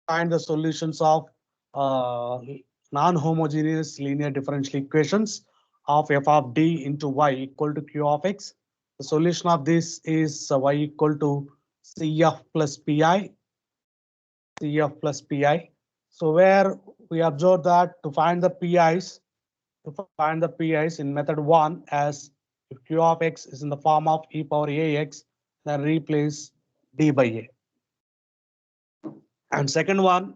find the solutions of non-homogeneous linear differential equations of f of d into y equal to q of x. The solution of this is y equal to cf plus pi, cf plus pi. So where we observe that to find the pi's, in method 1 as if q of x is in the form of e power ax, then replace d by a. And second one,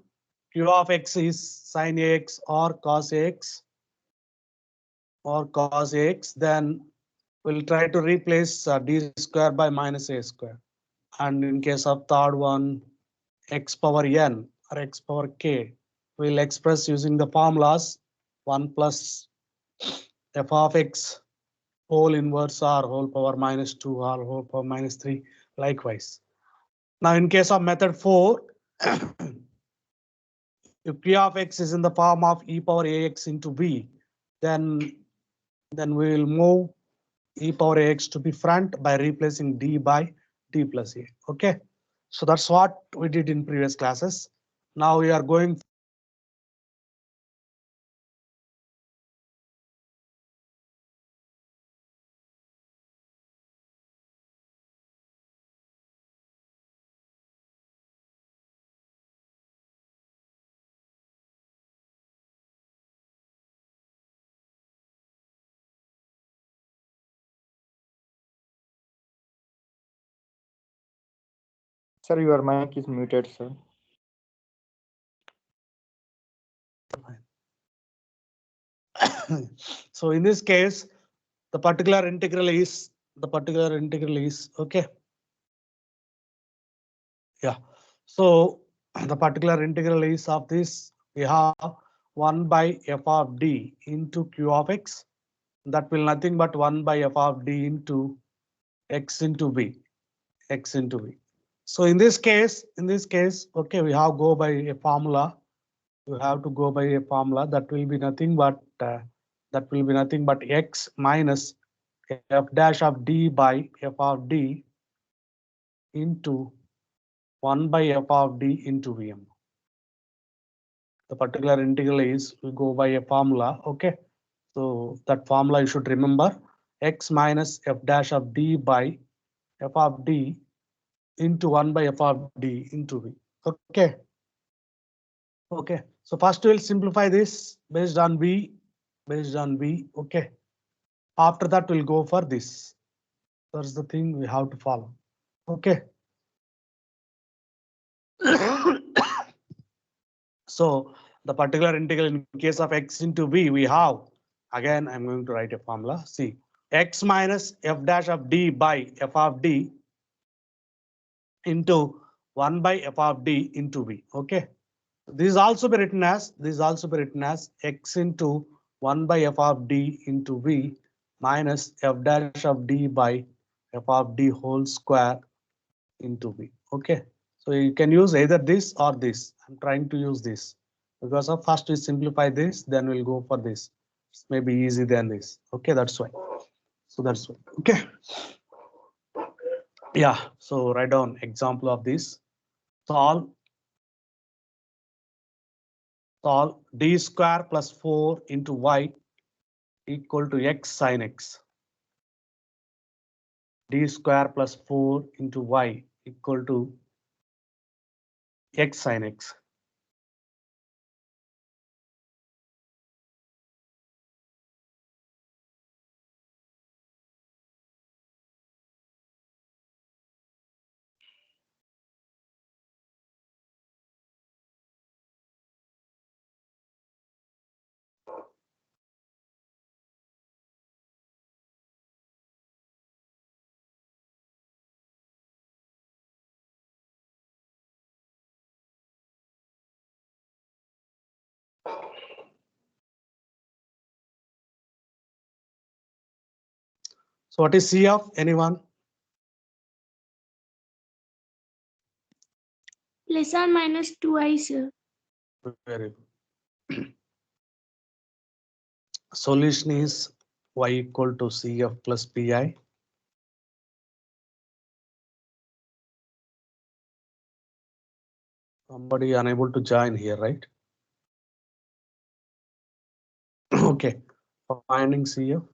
q of x is sin ax or cos ax, then we'll try to replace d square by minus a square. And in case of third one, x power n or x power k, we'll express using the formulas 1 plus f of x whole inverse r whole power minus 2 r whole power minus 3 likewise. Now in case of method 4, if p of x is in the form of e power ax into b, then we will move e power ax to be front by replacing d by d plus a. Okay, so that's what we did in previous classes. Now we are going Sir, your mic is muted, sir. so in this case, the particular integral is okay. Yeah. So the particular integral is of this. We have 1 by f of d into q of x. That will nothing but 1 by f of d into x into v. So in this case, okay, we have go by a formula. You have to go by a formula that will be nothing but x minus f dash of d by f of d into 1 by f of d into vm. The particular integral is we go by a formula. Okay, so that formula you should remember, x minus f dash of d by f of d into 1 by f of d into v. Okay. Okay, so first we'll simplify this based on v. Okay, after that we'll go for this. That's the thing we have to follow. Okay. So the particular integral in case of x into v, we have, again I'm going to write a formula. See, x minus f dash of d by f of d into 1 by f of d into v. Okay, this is also be written as x into 1 by f of d into v minus f dash of d by f of d whole square into v. Okay, so you can use either this or this. I'm trying to use this because of first we simplify this, then we'll go for this. It's maybe easy than this. Okay, that's why. So that's why. Okay. Yeah, so write down example of this. Solve d square plus 4 into y equal to x sin x. D square plus 4 into y equal to x sin x. So what is C of anyone? Plus or minus 2i, sir. Very good. Solution is y equal to CF plus PI. Somebody unable to join here, right? Okay, finding CF.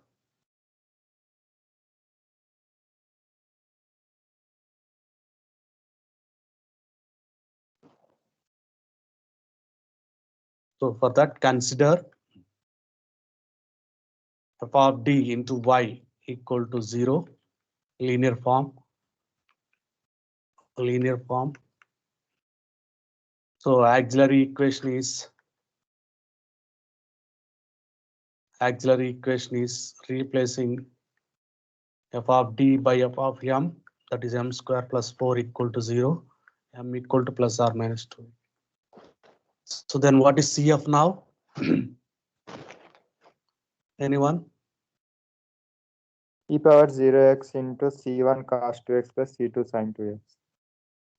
So for that, consider f of d into y equal to 0, linear form. So auxiliary equation is replacing f of d by f of m, that is m square plus 4 equal to 0, m equal to plus or minus 2. So then what is CF now? Anyone? e power 0x into c1 cos 2x plus c2 sin 2x.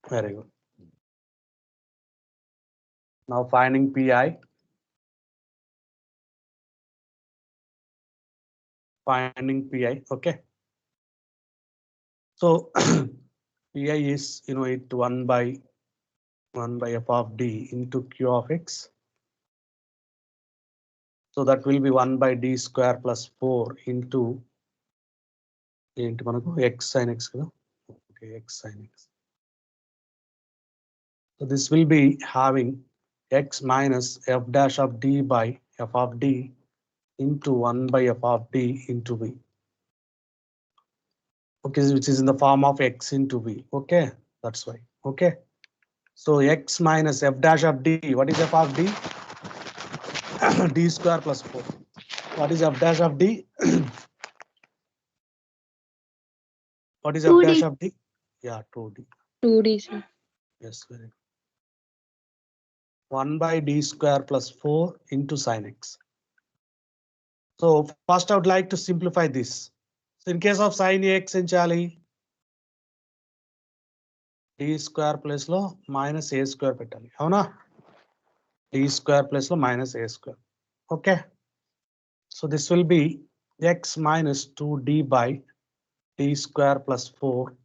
Very good. Now finding PI. Okay. So PI is, it 1 by f of d into q of x. So that will be 1 by d square plus 4 into x sin x. Okay, x sin x. So this will be having x minus f dash of d by f of d into 1 by f of d into v. Okay, which is in the form of x into v. Okay, that's why. Okay, so x minus f dash of d. What is f of d? D square plus 4. What is f dash of d? What is f 2D. dash of d? Yeah, 2d. 2D, sir. Yes, very good. 1 by d square plus 4 into sin x. So first I would like to simplify this. So in case of sin x in Charlie, d square plus lo minus a square petali. Avuna? D square plus lo minus a square. Okay. So this will be x minus 2d by d square plus 4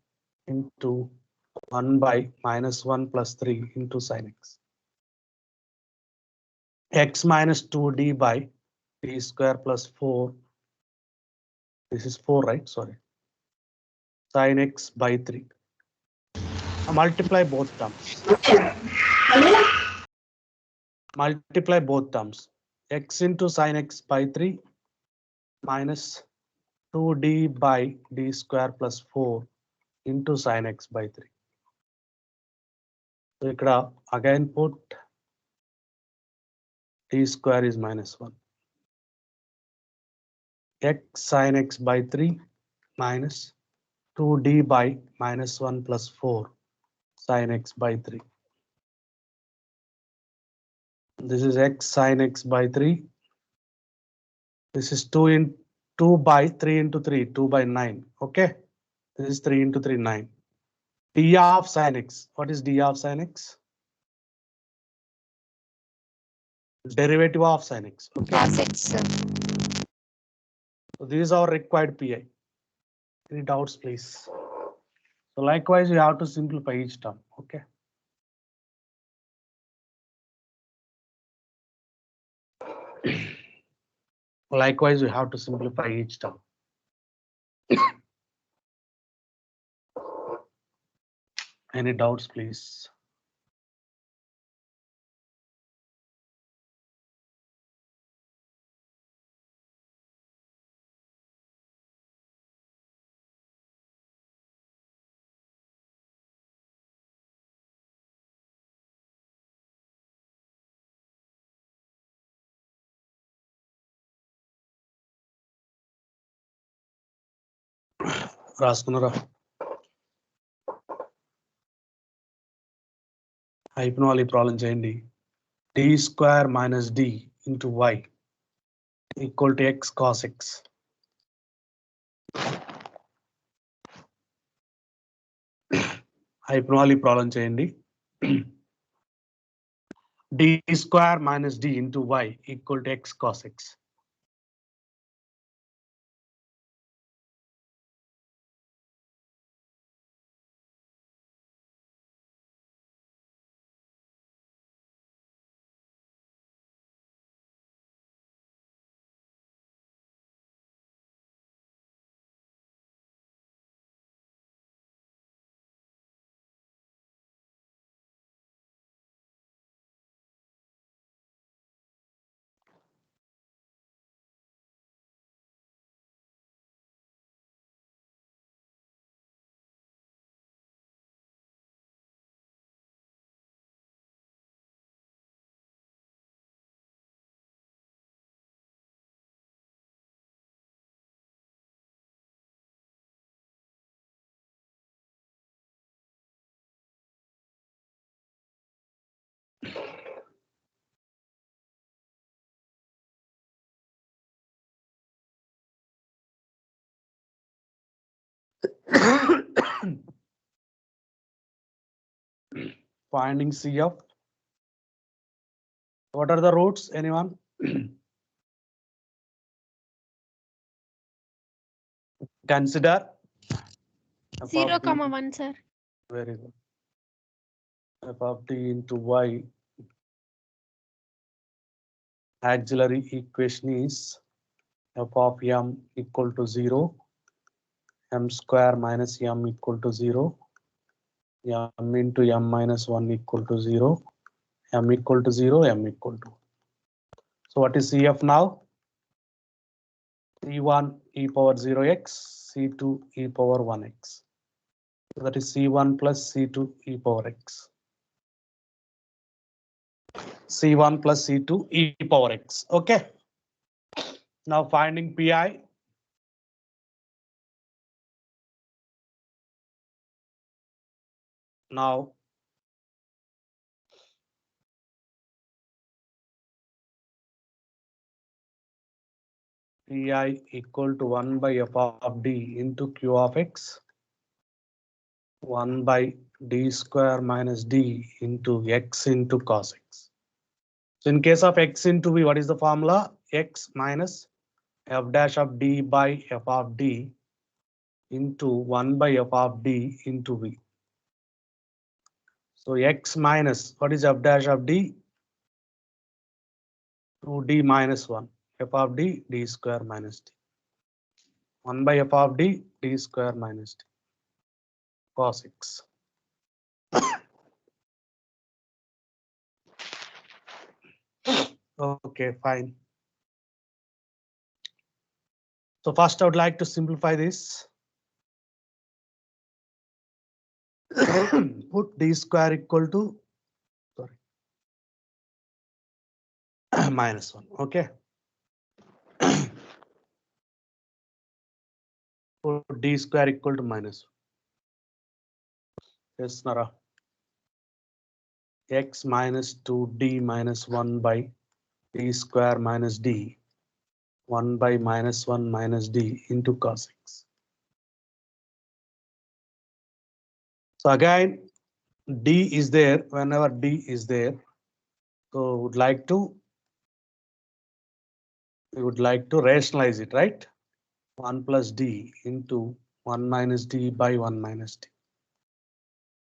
into 1 by minus 1 plus 3 into sin x. X minus 2d by d square plus 4. This is 4, right? Sorry. Sin x by 3. Multiply both terms. Multiply both terms. X into sin x by 3 minus 2d by d square plus 4 into sin x by 3. So ikkada again put d square is minus 1. X sin x by 3 minus 2d by minus 1 plus 4 sin x by 3. This is x sin x by 3. This is 2 by 3 into 3, 2 by 9. Okay. This is 3 into 3, 9. D of sin x. What is d of sin x? Derivative of sin x. Okay. Cos x, sir. So this is our required PI. Any doubts, please? So likewise, you have to simplify each term. Okay. Likewise, you have to simplify each term. Any doubts, please? రాసుకున్నారా? అయిపోయిన వాళ్ళు ఈ problem చేయండి. D square minus d into y equal to x cos x. అయిపోయిన వాళ్ళు ఈ problem చేయండి. D square minus d into y equal to x cos x. Finding CF. What are the roots? Anyone? 'Consider. f 0, of d, 1, sir. very good. F of d into y. Auxiliary equation is f of m equal to 0. M square minus m equal to 0. M into m minus 1 equal to 0. M equal to 0. M equal to 1. So what is CF now? C1 e power 0x, C2 e power 1x. So that is C1 plus C2 e power x. C1 plus C2 e power x. Okay. Now finding Pi. Now Pi equal to 1 by f of d into q of x. 1 by d square minus d into x into cos x. So in case of x into v, what is the formula? X minus f dash of d by f of d into 1 by f of d into v. So x minus, what is f dash of d? 2d minus 1. F of d, d square minus d. 1 by f of d, d square minus d. Cos x. Okay, fine. So first I would like to simplify this. Put d square equal to, sorry, minus 1. Okay. Put d square equal to minus 1. Yes, Nara. X minus 2d minus 1 by d square minus d. 1 by minus 1 minus d into cos x. So again, d is there whenever d is there. So we would like to rationalize it, right? 1 plus d into 1 minus d by 1 minus d.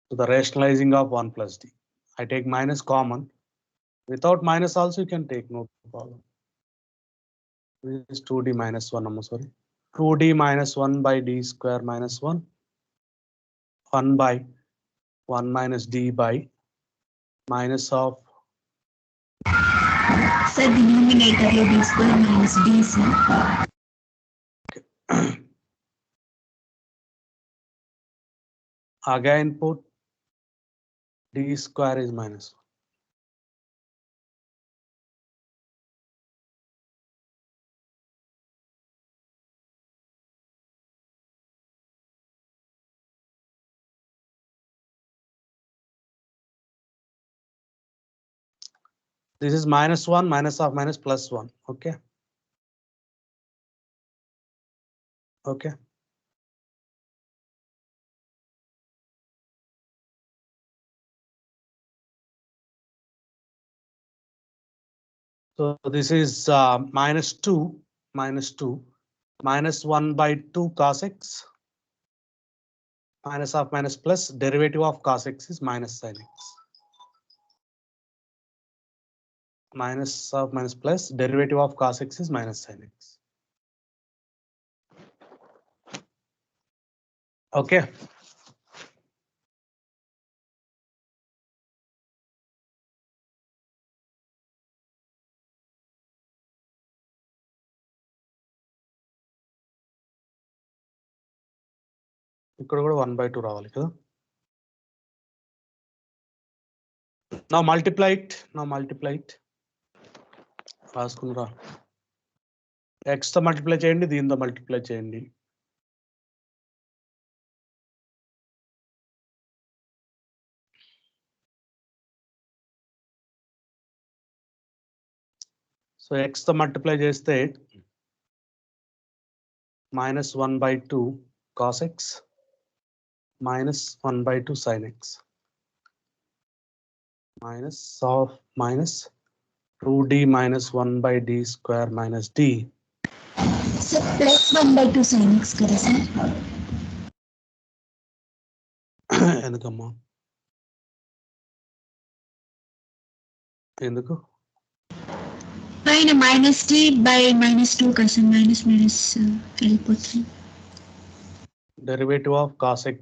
So the rationalizing of 1 plus d. I take minus common. Without minus also you can take, no problem. This is 2d minus 1, I'm sorry. 2d minus 1 by d square minus 1. 1 by 1 minus d by minus of. Sir, denominator లో d square minus d, sir. Again put d square is minus 1. This is minus 1, minus of minus plus 1. Okay. Okay. So this is minus 2, minus 1 by 2 cos x. Minus of minus plus derivative of cos x is minus sin x. Minus of minus plus derivative of cos x is minus sin x. Okay. ఇక్కడ కూడా 1 by 2 రావాలి కదా. Now multiply it. రాసుకున్నారా? X తో multiply చేయండి, దీంతో multiply చేయండి. So x తో multiply చేస్తే -1/2 cos x -1/2 sin x minus 2d minus 1/d square minus d. Sir, plus 1/2 sin x కదా sir? ఎందుకమ్మా ఎందుకు పైన -t/-2 కదా sir? మైనస్ వెళ్ళిపోతుంది. Derivative of cos x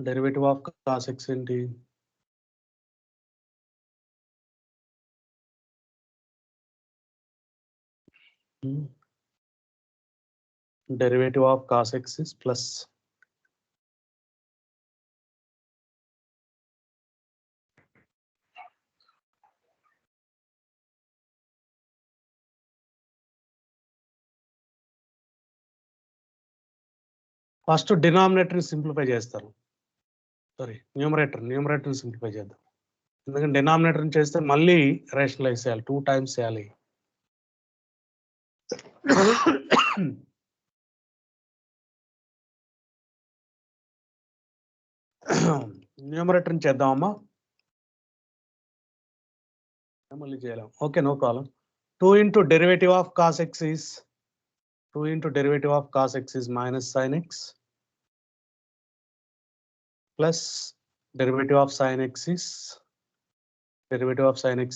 derivative of cos x ఏంటి? Derivative of cos x is plus first denominator simplify చేస్తాను. Sorry numerator simplify చేద్దాం. ఎందుకంటే డినామినేటర్ చేస్తే మళ్ళీ రేషనలైజ్ చేయాలి, 2 times చేయాలి. న్యూమరేటర్ చేద్దామమ్మా, మళ్ళీ చేయలేం. Okay, no problem. 2 into derivative of cos x is minus sin x plus derivative of sin x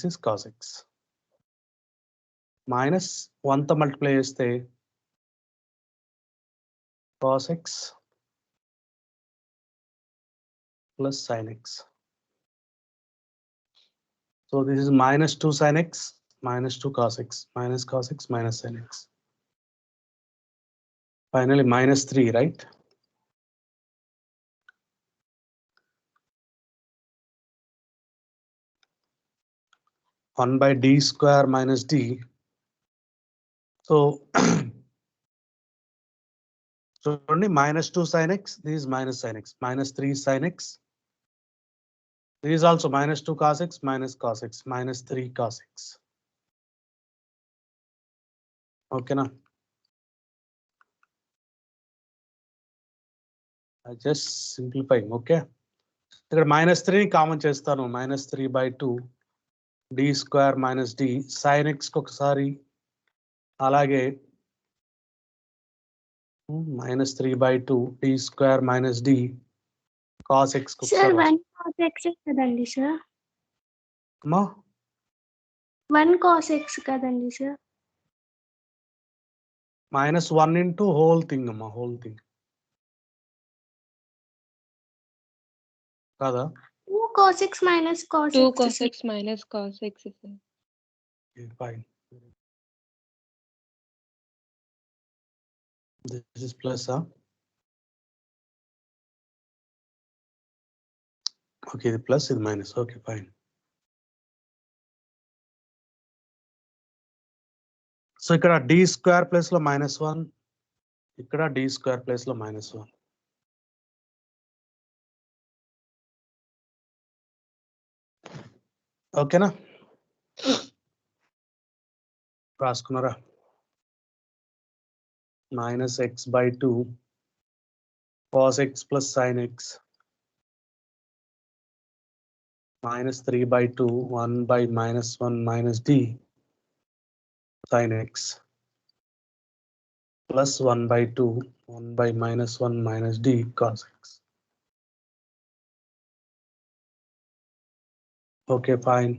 is cos x minus 1 తో మల్టిప్లై చేస్తే cos x plus sin x. So this is minus 2 sin x minus 2 cos x minus sin x. Finally minus 3, right? One by d square minus d. So only minus 2 sin x, this is minus sin x, minus 3 sin x. This is also minus 2 cos x minus 3 cos x. Okay na? I just simplifying, okay? ఇక్కడ -3 common చేస్తాను, -3/2 d square minus d sin x ఒకసారి, అలాగే -3/2 d square minus d cos x Sir, 1 cos x కదండి sir? అమ్మా 1 cos x కదండి sir? -1 into whole thing అమ్మా, whole thing కదా? 2 cos x minus cos 2 x. cos x minus cos x is Fine. This is plus, huh? Okay, the plus is minus. Okay, fine. So ఇక్కడ d square place లో -1, ఇక్కడ d square place లో -1. ఓకేనా? రాసుకున్నారా? -x/2 cos x plus sin x -3/2 1 by -1 minus d sin x plus 1/2 1 by -1 minus d cos x. Okay, fine.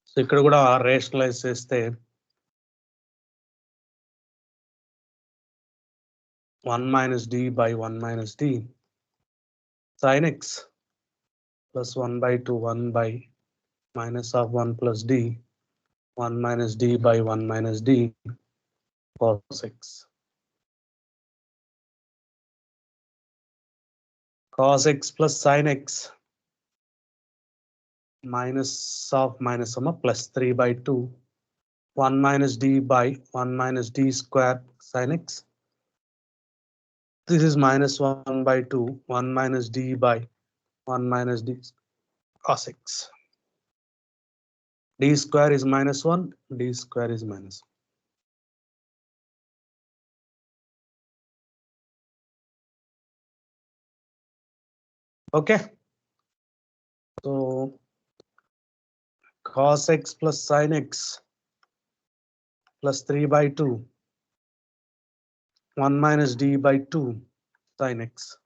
So ఇక్కడ కూడా rationalise చేస్తే 1 minus d by 1 minus d sin x plus 1/2 1 by minus of 1 plus d 1 minus d by 1 minus d cos x. Cos x plus sin x minus of minus plus 3/2 1 minus d by 1 minus d square sin x This is minus 1 by 2, 1 minus d by 1 minus d cos x. D square is minus 1, d square is minus 1. Okay. So cos x plus sin x plus 3 by 2, 1 minus d by 2 sin x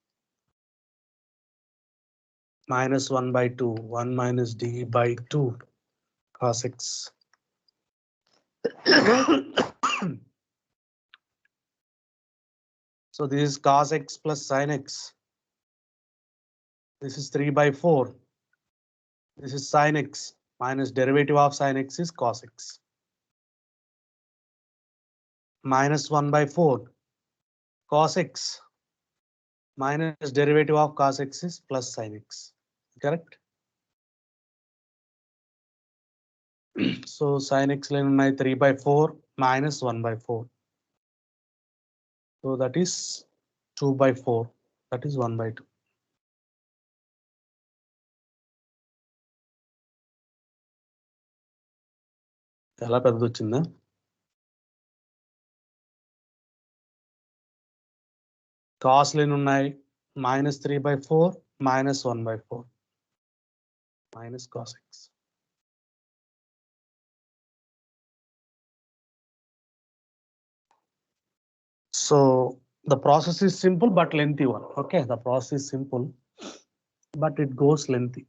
minus 1 by 2, 1 minus d by 2 cos x. So this is cos x plus sin x. This is 3 by 4. This is sin x minus derivative of sin x is cos x. Minus 1 by 4 cos x minus derivative of cos x is plus sin x. Correct? So sin x line my 3 by 4 minus 1 by 4. So that is 2 by 4. That is 1 by 2. ఎలా పెద్దది వచ్చిందా? Cos line ఉన్నాయి minus 3 by 4 minus 1 by 4 minus cos x. So the process is simple but lengthy one. Okay, the process is simple but it goes lengthy.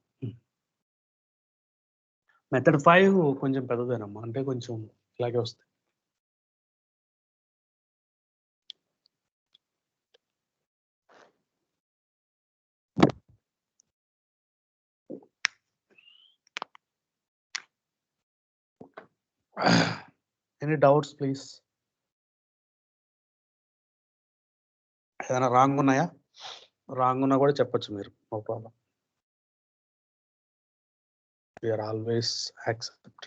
Method 5 కొంచెం పెద్దదేనమ్మా, అంటే కొంచెం ఇలాగే వస్తాయి. Any doubts please? ఏదైనా రాంగ్ ఉన్నాయా? Wrong ఉన్నా కూడా చెప్పొచ్చు మీరు, no problem. We are always accept.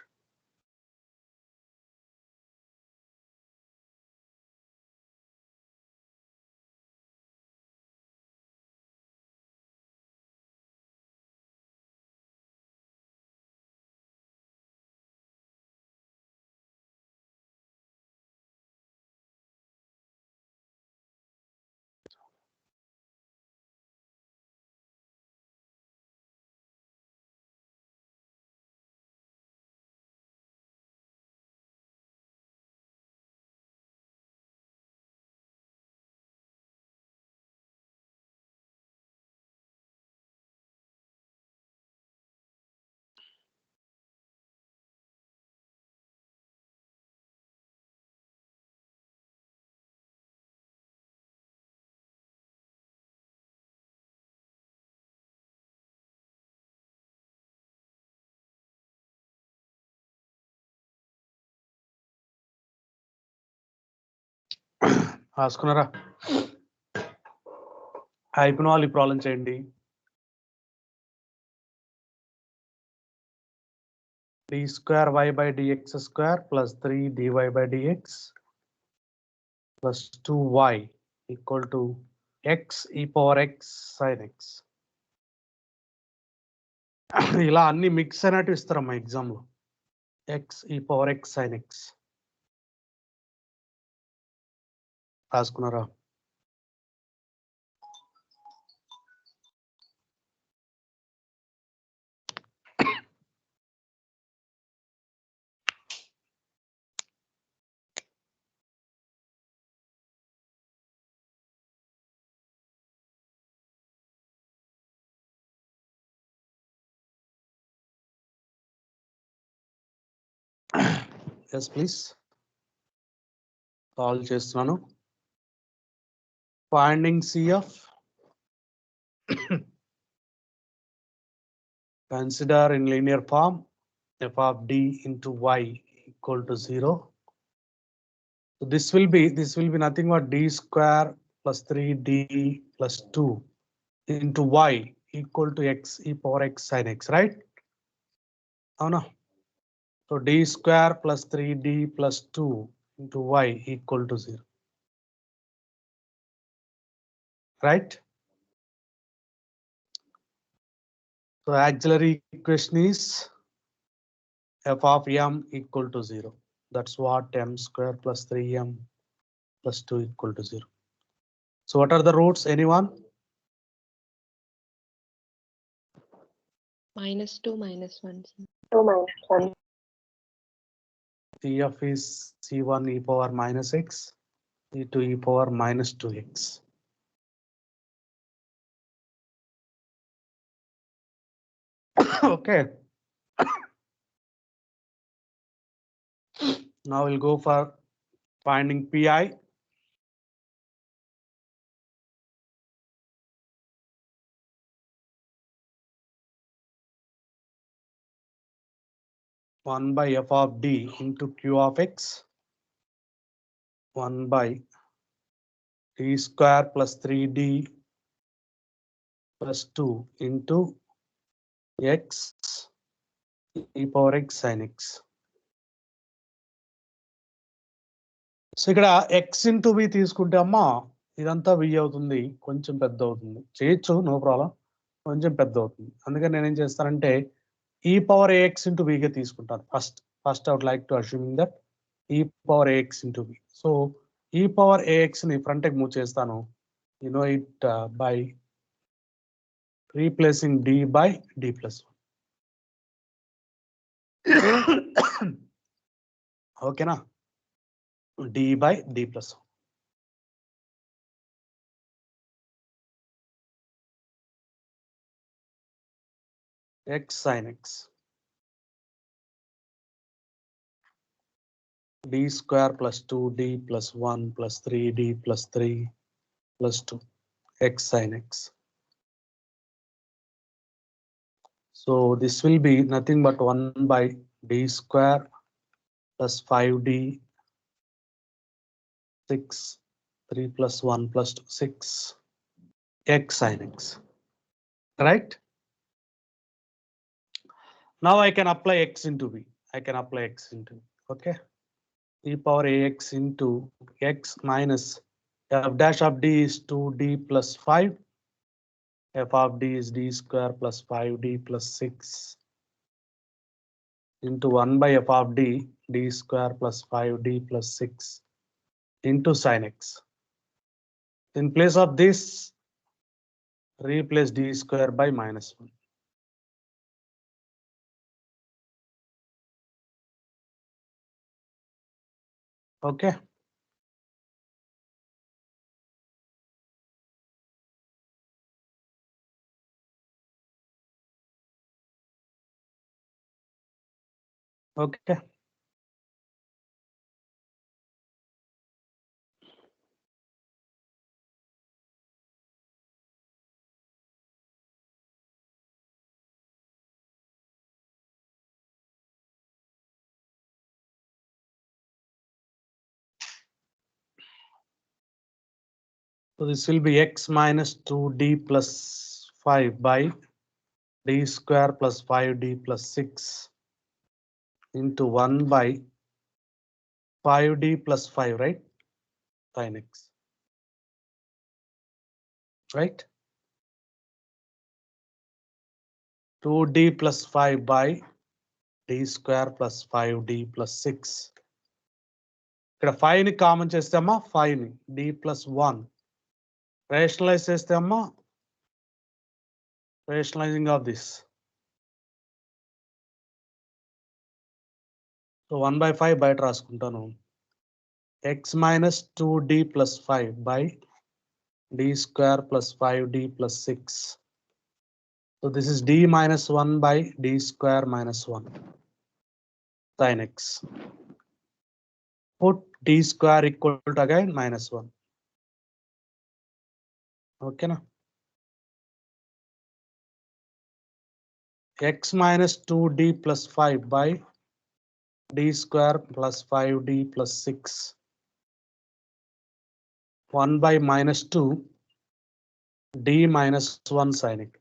రాసుకున్నారా? అయిపోయిన వాళ్ళు ఈ ప్రాబ్లం చేయండి. d square y by dx square plus 3 dy by dx plus 2y equal to x e power x sin x. ఇలా అన్ని మిక్స్ అయినట్టు ఇస్తారమ్మా ఎగ్జామ్ లో. x e power x sin x రాసుకున్నారా? Yes please. సాల్వ్ చేస్తున్నాను. Finding CF. Consider in linear form f of d into y equal to 0. So this will be nothing but d square plus 3d plus 2 into y equal to x e power x sin x, right? Oh no. So d square plus 3d plus 2 into y equal to 0. right? So auxiliary equation is f of m equal to 0. That's what m square plus 3m plus 2 equal to 0. So what are the roots? Anyone? -2 -1. Sir. Cf is c1 e power minus x, c2 e power minus 2x. Okay. Now we'll go for finding pi. One by f of d into q of x, 1 by d square plus 3d plus 2 into x e power x sin x. So ఇక్కడ x into v తీసుకుంటే అమ్మా ఇదంతా v అవుతుంది, కొంచెం పెద్ద అవుతుంది. చేయొచ్చు, no problem, కొంచెం పెద్ద అవుతుంది. అందుకని నేనేం చేస్తానంటే e power ax into v గా తీసుకుంటాను. First I would like to assuming that e power ax into v. So e power ax ని ఫ్రంట్ కి మూవ్ చేస్తాను. You know it by replacing d by d plus 1. ఓకేనా? d by d plus 1. x sin x d square plus 2d plus 1 plus 3d plus 3 plus 2 x sin x. So this will be nothing but 1 by d square plus 5d 6 3 plus 1 plus 2 6 x sin x, right? Now I can apply x into v. I can apply x into v. Okay, e power ax into x minus f dash of d is 2d plus 5. F of d is d square plus 5d plus 6 into 1 by f of d, d square plus 5d plus 6 into sin x. In place of this, replace d square by minus 1. Okay. Okay. So this will be x minus 2d plus 5 by d square plus 5d plus 6 into 1 by 5d plus 5, right? Sin x, right? 2d plus 5 by d square plus 5d plus 6. ఇక్కడ 5 ని common చేస్తే అమ్మా 5 ని d plus 1 rationalise చేస్తే అమ్మా rationalising of this. So 1 by 5 బయట రాసుకుంటాను. x minus 2d plus 5 by d square plus 5d plus 6. So this is d minus 1 by d square minus 1 sin x. Put d square equal to again minus 1. Okay na? X minus 2d plus 5 by d square plus 5d plus 6. 1 by minus 2 d minus 1 sin x.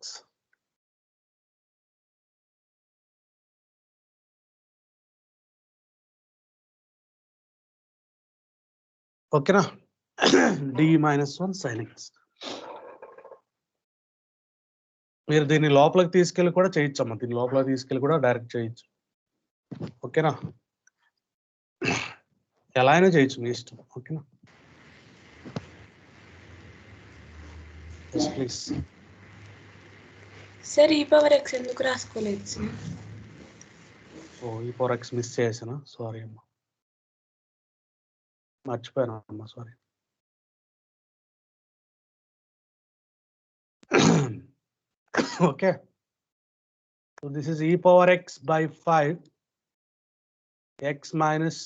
Okay na? d minus 1 sin x. మీరు దీన్ని లోపలికి తీసుకెళ్ళి కూడా చేయొచ్చమ్మా, దీన్ని లోపలికి తీసుకెళ్ళి కూడా direct చేయొచ్చు. ఓకేనా, ఎలా అయినా చేయొచ్చు మీ ఇష్టం. ఓకేనా, ప్లీజ్. సార్ ఈ పవర్ ఎక్స్ ఎందుకు రాసుకోలేదు సార్? ఓ ఈ పవర్ ఎక్స్ మిస్ చేసానా, సారీ అమ్మా, మర్చిపోయాను అమ్మా, sorry. Okay, so this is e power x by 5, x minus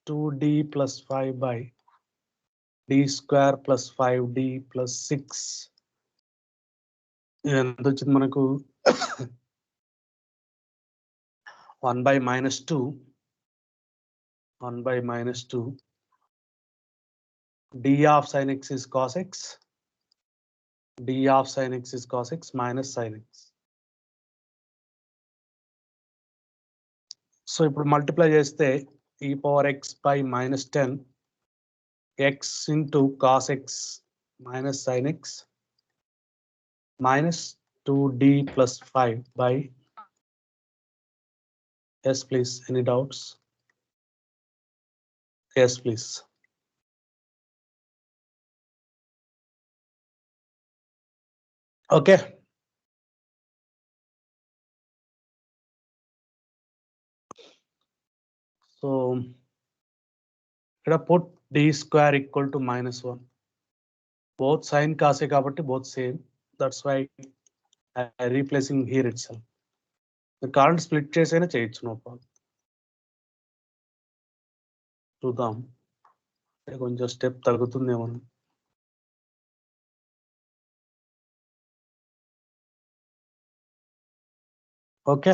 2d plus 5 by d square plus 5d plus 6. ఎంత వచ్చింది మనకు? 1 by minus 2, 1 by minus 2, d of sin x is cos x, d of sin x is cos x minus sin x. So ఇప్పుడు multiply చేస్తే e power x by minus 10 x into cos x minus sin x minus 2d plus 5 by, yes please, any doubts? Yes please. Okay, so ఇక్కడ put d square equal to minus 1. Both sin cos a కాబట్టి both same, that's why I replacing here itself. The current split చేసైనా చేయొచ్చు, no problem. చూద్దాం, కొంచెం step తగ్గుతుందేమో. Okay,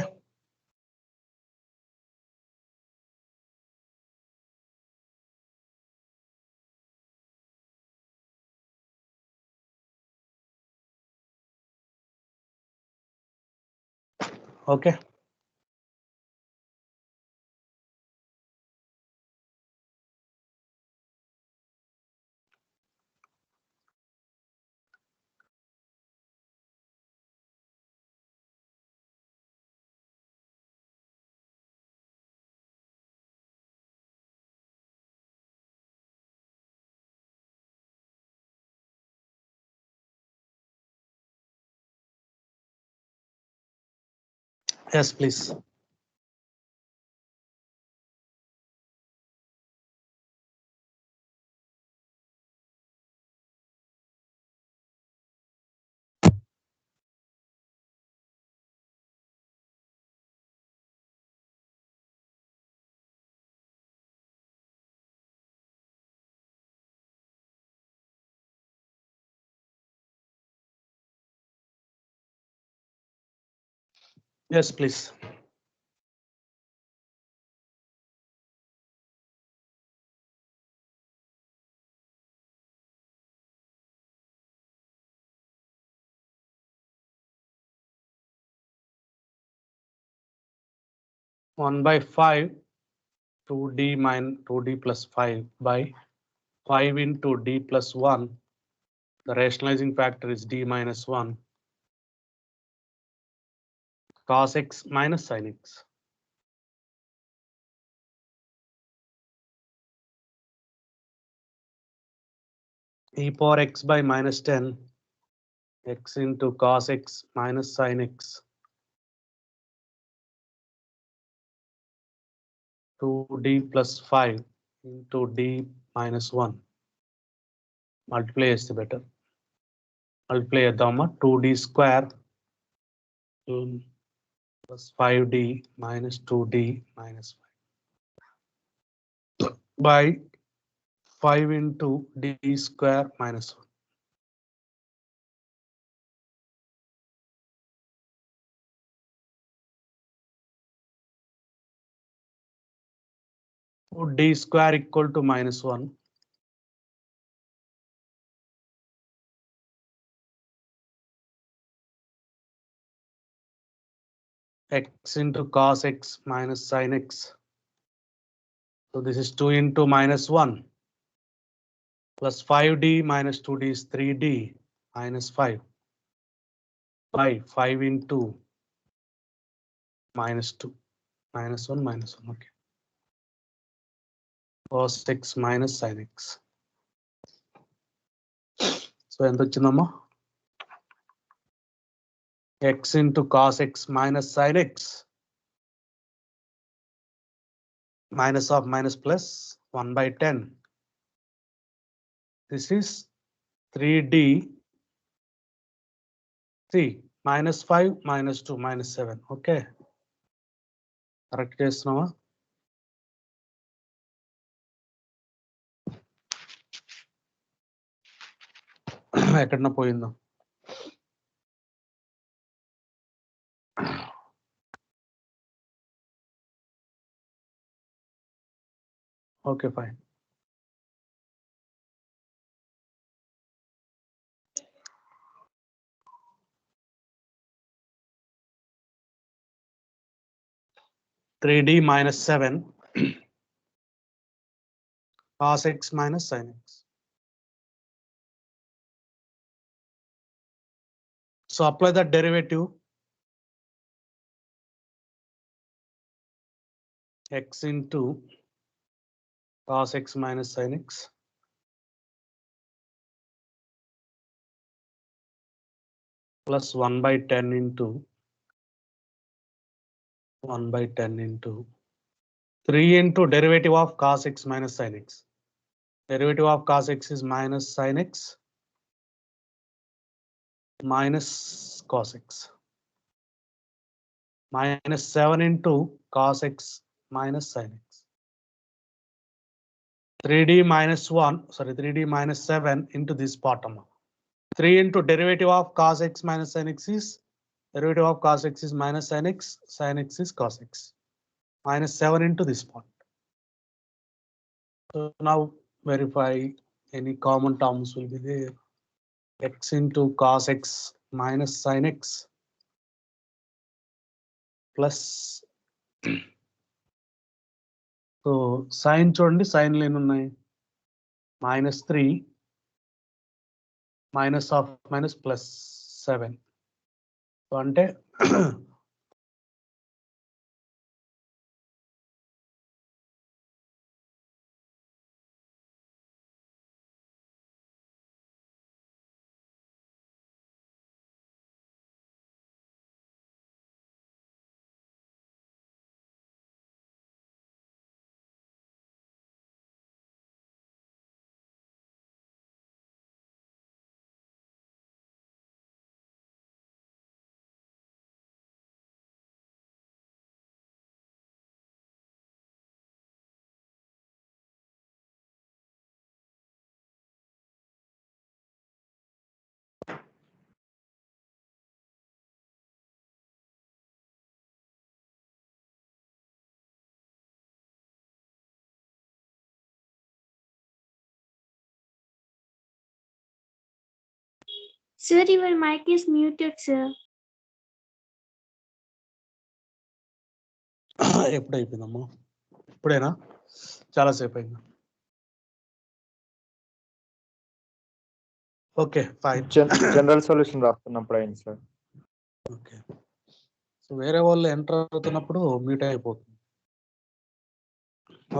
okay. Yes please. Yes please. One by 5, 2d minus 2d plus 5 by 5 into d plus 1. The rationalizing factor is d minus 1 cos x minus sin x. E power x by minus 10 x into cos x minus sin x 2d plus 5 into d minus 1. Multiply is the better. Multiply చేద్దామా, 2d square plus 5d minus 2d minus 5 by 5 into d square minus 1. Put d square equal to minus 1. X into cos x minus sin x. So this is 2 into minus 1 plus 5d minus 2d is 3d minus 5 by 5 into minus 2, minus 1, okay. Cos x minus sin x. So ఎంత వచ్చిందమ్మా? X into cos x minus sin x. Minus of minus plus 1 by 10. This is 3D 3 minus 5 minus 2 minus 7. Okay. Correct చేస్తున్నావా? ఎక్కడన్నా పోయిందో. Okay, fine. Three D minus 7 cos x minus sin x. So apply the derivative x into cos x minus sin x plus 1 by 10 into 1 by 10 into 3 into derivative of cos x minus sin x. Derivative of cos x is minus sin x minus cos x. Minus 7 into cos x minus sin x. 3D minus 1, sorry, 3D minus 7 into this bottom. 3 into derivative of cos x minus sin x is, derivative of cos x is minus sin x is cos x. Minus 7 into this part. So now verify any common terms will be there. X into cos x minus sin x plus. So sin చూడండి, sin లేని ఉన్నాయి. Minus 3 minus of minus plus 7. So అంటే Sir, your mic is muted, sir. ఎప్పుడు అయిపోయిందమ్మా? ఇప్పుడేనా? చాలాసేపు అయింది. Okay, fine. General solution రాస్తున్నప్పుడు అయింది సార్. ఓకే, సో వేరే వాళ్ళు ఎంటర్ అవుతున్నప్పుడు మ్యూట్ అయిపోతుంది.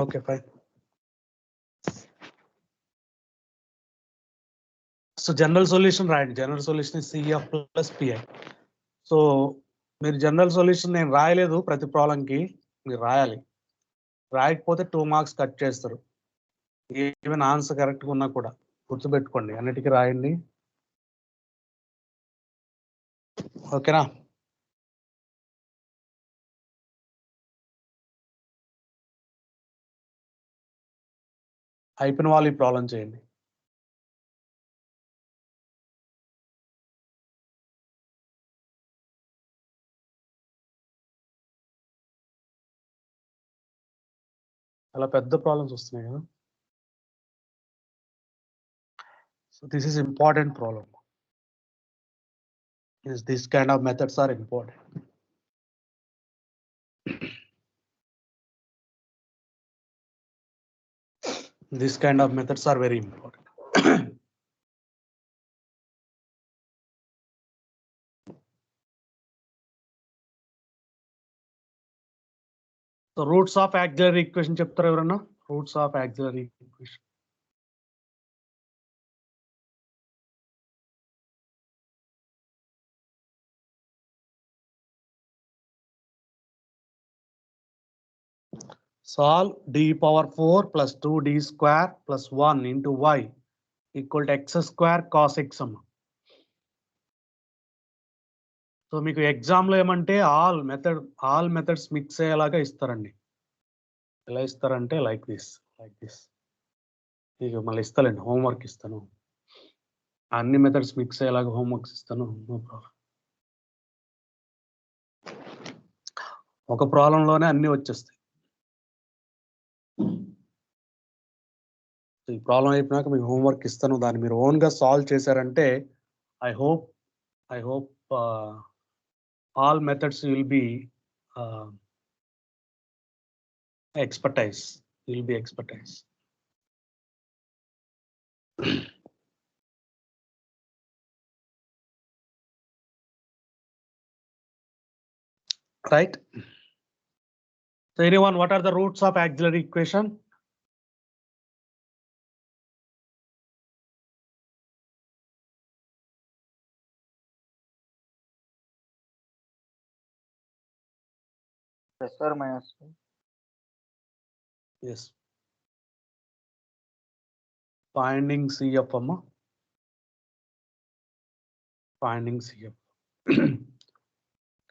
Okay, fine. So general solution రాయండి. General solution CF plus PI. So మీరు జనరల్ సొల్యూషన్ నేను రాయలేదు ప్రతి ప్రాబ్లంకి, మీరు రాయాలి. రాయకపోతే 2 మార్క్స్ కట్ చేస్తారు. ఈవెన్ ఆన్సర్ కరెక్ట్గా ఉన్నా కూడా గుర్తుపెట్టుకోండి, అన్నిటికీ రాయండి. ఓకేనా? అయిపోయిన వాళ్ళు ఈ ప్రాబ్లం చేయండి. చాలా పెద్ద ప్రాబ్లమ్స్ వస్తున్నాయి కదా. So this is important problem. This kind of methods are important. This kind of methods are very important. So roots of auxiliary equation చెప్తారా ఎవరన్నా? Roots of auxiliary equation. Solve d power 4 plus 2d square plus 1 into y equal to x square cos x అమ్మా. So మీకు ఎగ్జామ్లో ఏమంటే all methods mix అయ్యేలాగా ఇస్తారండి. ఎలా ఇస్తారంటే లైక్ దిస్. ఇక మళ్ళీ ఇస్తానండి, హోంవర్క్ ఇస్తాను. అన్ని మెథడ్స్ మిక్స్ అయ్యేలాగా హోంవర్క్స్ ఇస్తాను. No problem. ఒక ప్రాబ్లంలోనే అన్ని వచ్చేస్తాయి. ఈ ప్రాబ్లం అయిపోయినాక మీకు హోంవర్క్ ఇస్తాను, దాన్ని మీరు ఓన్గా సాల్వ్ చేశారంటే I hope all methods will be expertise. Right? So anyone, what are the roots of auxiliary equation? Plus or minus. Yes. Finding CF amma. Finding CF.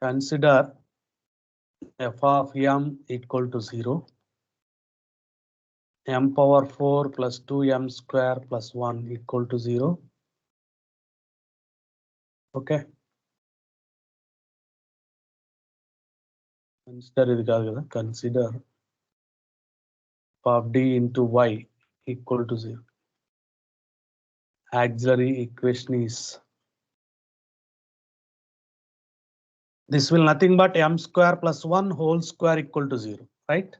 Consider f of m equal to 0. M power 4 plus 2m square plus 1 equal to 0. Okay. Consider ఇది కాదు కదా. Consider f of d into y equal to 0. Auxiliary equation is this will nothing but m square plus 1 whole square equal to 0, right?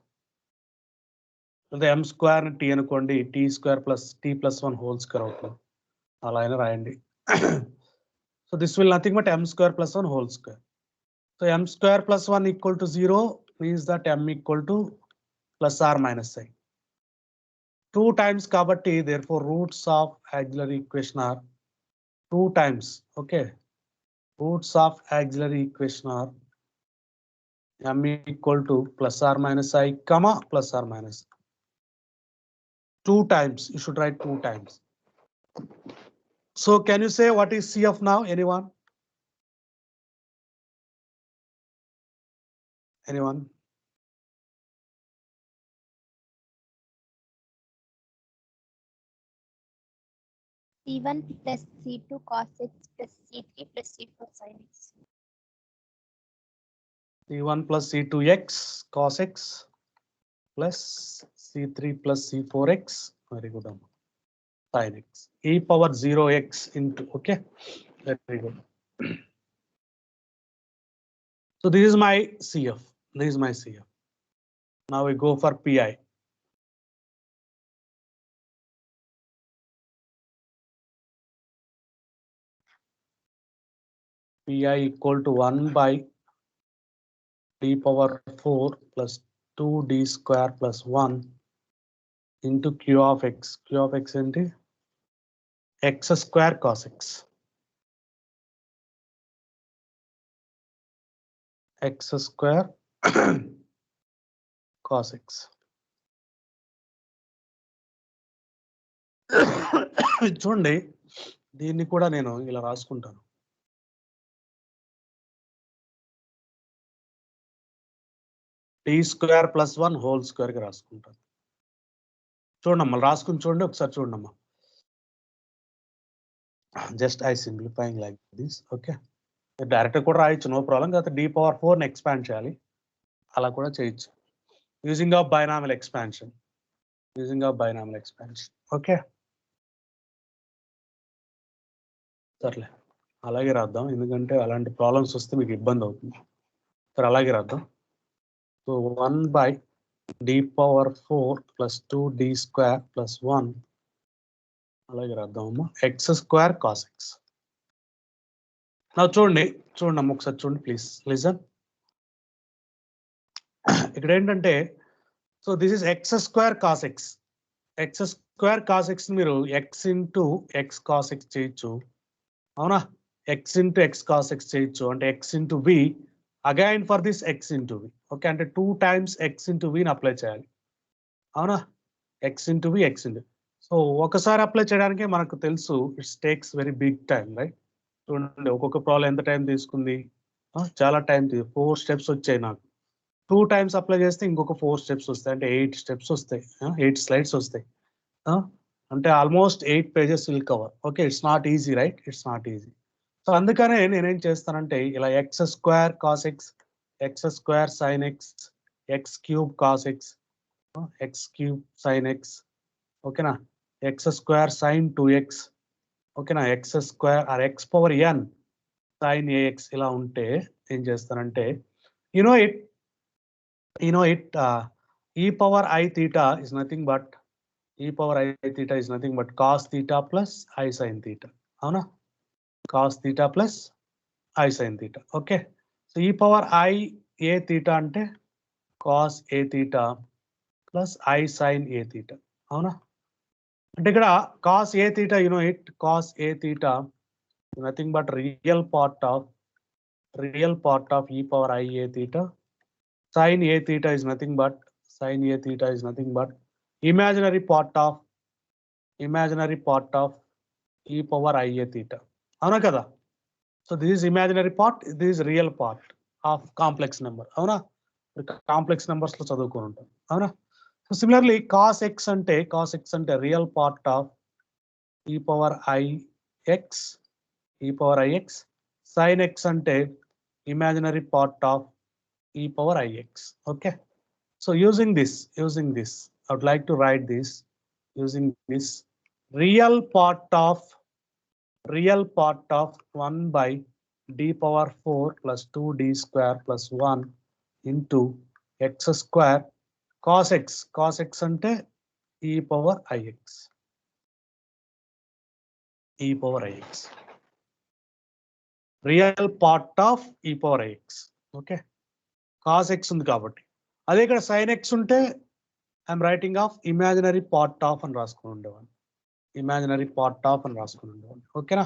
So the m square t అనుకోండి, t square plus t plus 1 whole square అవుతుంది. అలా అయినా రాయండి. So this will nothing but m square plus 1 whole square. So m square plus 1 equal to 0 means that m equal to plus or minus sign. 2 times kabatti, therefore roots of auxiliary equation are 2 times. Okay. Roots of auxiliary equation are m equal to plus or minus I comma plus or minus 2 times. You should write 2 times. So can you say what is CF now? Anyone? C1 plus C2 cos x plus C3 plus C4 sin x. C1 plus C2x cos x plus C3 plus C4x. Very good. Sin x. E power 0x into, okay. Very good. So this is my CF. Now we go for PI. PI equal to 1 by d power 4 plus 2d square plus 1 into Q of x. Q of x into x square cos x. X square cos x. చూడండి, దీన్ని కూడా నేను ఇలా రాసుకుంటాను. d square plus 1 whole square కి రాసుకుంటాను. చూడమ్మా, రాసుకుని చూడండి ఒకసారి చూడమ్మా. Just I simplifying like this. Okay, direct కూడా రాయొచ్చు, నో ప్రాబ్లం. కాకపోతే d power 4 ఎక్స్పాండ్ చేయాలి, అలా కూడా చేయొచ్చు. Using of binomial expansion. Okay, సర్లే అలాగే రాద్దాం, ఎందుకంటే అలాంటి ప్రాబ్లమ్స్ వస్తే మీకు ఇబ్బంది అవుతుంది. సరే అలాగే రాద్దాం. So 1 by d power 4 plus 2d square plus 1 అలాగే రాద్దామమ్మా, x square cos x. నా చూడండి అమ్మ, ఒకసారి చూడండి ప్లీజ్, లిజన్. ఇక్కడ ఏంటంటే so this is x square cos x. X square cos x మీరు x into x cos x చేయొచ్చు, అవునా? X into x cos x చేయొచ్చు, అంటే x into v again for this x into v. Okay, అంటే 2 times x into విని apply చేయాలి, అవునా? X into v x into. So ఒకసారి అప్లై చేయడానికి మనకు తెలుసు it's takes very big time, right? చూడండి ఒక్కొక్క ప్రాబ్లం ఎంత టైం తీసుకుంది, చాలా టైం 4 steps వచ్చాయి నాకు. 2 times అప్లై చేస్తే ఇంకొక 4 steps వస్తాయి, అంటే 8 steps వస్తాయి, 8 slides వస్తాయి, అంటే almost 8 pages will cover. Okay, it's not easy, right? It's not easy. So అందుకనే నేనేం చేస్తానంటే ఇలా x square cos x, x square sine x, x cube cos x, x cube sine x, ఓకేనా? X square sine 2x, ఓకేనా? X square or x power n sine ax ఇలా ఉంటే ఏం చేస్తానంటే you know it e power I theta is nothing but cos theta plus I sin theta, అవునా? cos theta plus I sin theta. Okay, so e power I a theta అంటే cos a theta plus I sin a theta, అవునా? అంటే ఇక్కడ cos a theta, cos a theta is nothing but real part of e power I a theta. Sin a theta is nothing but imaginary part of e power I a theta, అవునా కదా? So this is imaginary part, this is real part of complex number, అవునా? Complex numbers లో చదువుకొని ఉంటాం, అవునా? So similarly cos X అంటే real part of ఈ power I X, sign X అంటే ఇమాజినరీ పార్ట్ ఆఫ్ ఈ power I X. Okay, so using this I would like to write this using this real part of 1 by d power 4 plus 2d square plus 1 into x square cos x అంటే e power ix, real part of e power ix. Okay, cos x ఉంది కాబట్టి. అదే ఇక్కడ sin x ఉంటే I'm writing of imaginary part of అని రాసుకుని ఉండేవాడిని, ఓకేనా?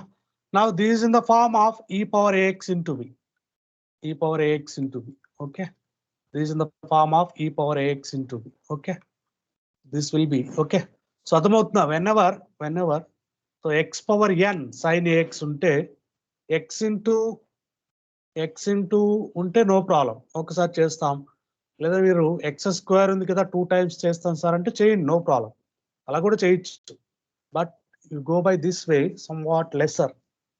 Now this is in the form of e power ax into v, okay? This is in the form of e power ax into v, okay? This will be, okay? So అర్థమవుతుందా? whenever so x power n sin ax ఉంటే x into ఉంటే no problem, ఒకసారి చేస్తాం. లేదా మీరు X square ఉంది కదా 2 times చేస్తాం సార్ అంటే చేయండి, నో ప్రాబ్లం, అలా కూడా చేయొచ్చు. But you go by this way somewhat lesser,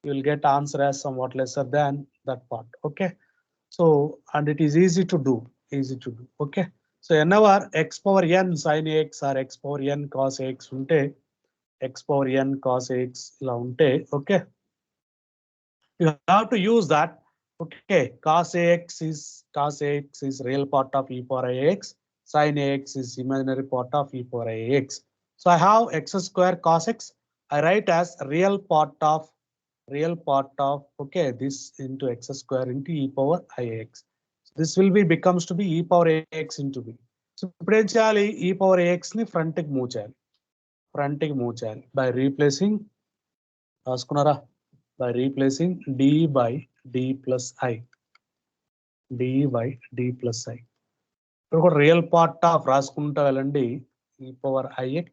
you will get answer as somewhat lesser than that part. Okay, so and it is easy to do, okay? So whenever x power n sin ax or x power n cos ax ఉంటే ఇలా ఉంటే, okay, you have to use that. Okay, cos ax is real part of e power ax, sin ax is imaginary part of e power ax. So I have x square cos x, I write as real part of okay, this into x square into e power ix. So this will be becomes to be e power ax into b. So ఇప్పుడు ఏం చేయాలి? e power ax ని front కి move చేయాలి by replacing, రాసుకున్నారా? by replacing d by d plus i. ఇప్పుడు కూడా real part of రాసుకుంటా వెళ్ళండి, e power ix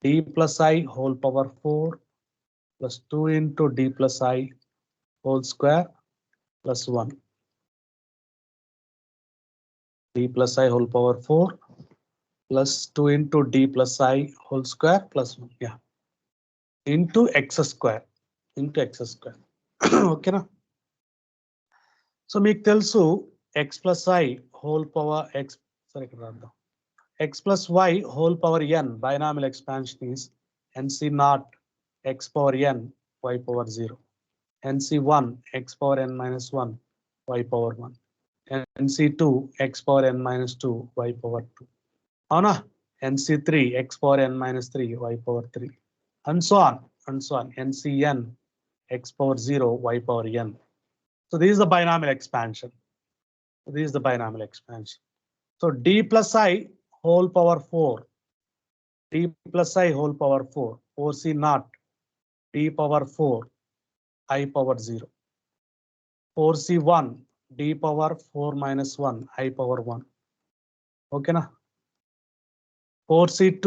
d plus I whole power 4 plus 2 into d plus I whole square plus 1, d plus I whole power 4 plus 2 into d plus I whole square plus 1, yeah, into x square. ఓకేనా? So మీకు తెలుసు x plus I whole power x, సరే ఇక్కడ రాద్దాం, x plus y whole power n binomial expansion is nc naught x power n y power 0, nc1 x power n minus 1 y power 1, nc2 x power n minus 2 y power 2, అవునా? nc3 x power n minus 3 y power 3, and so on, ncn x power 0 y power n. So this is the binomial expansion. This is the binomial expansion. So d plus I whole power 4, d plus I whole power 4, 4c naught, d power 4, I power 0. 4c1, d power 4 minus 1, I power 1. Okay na? 4c2,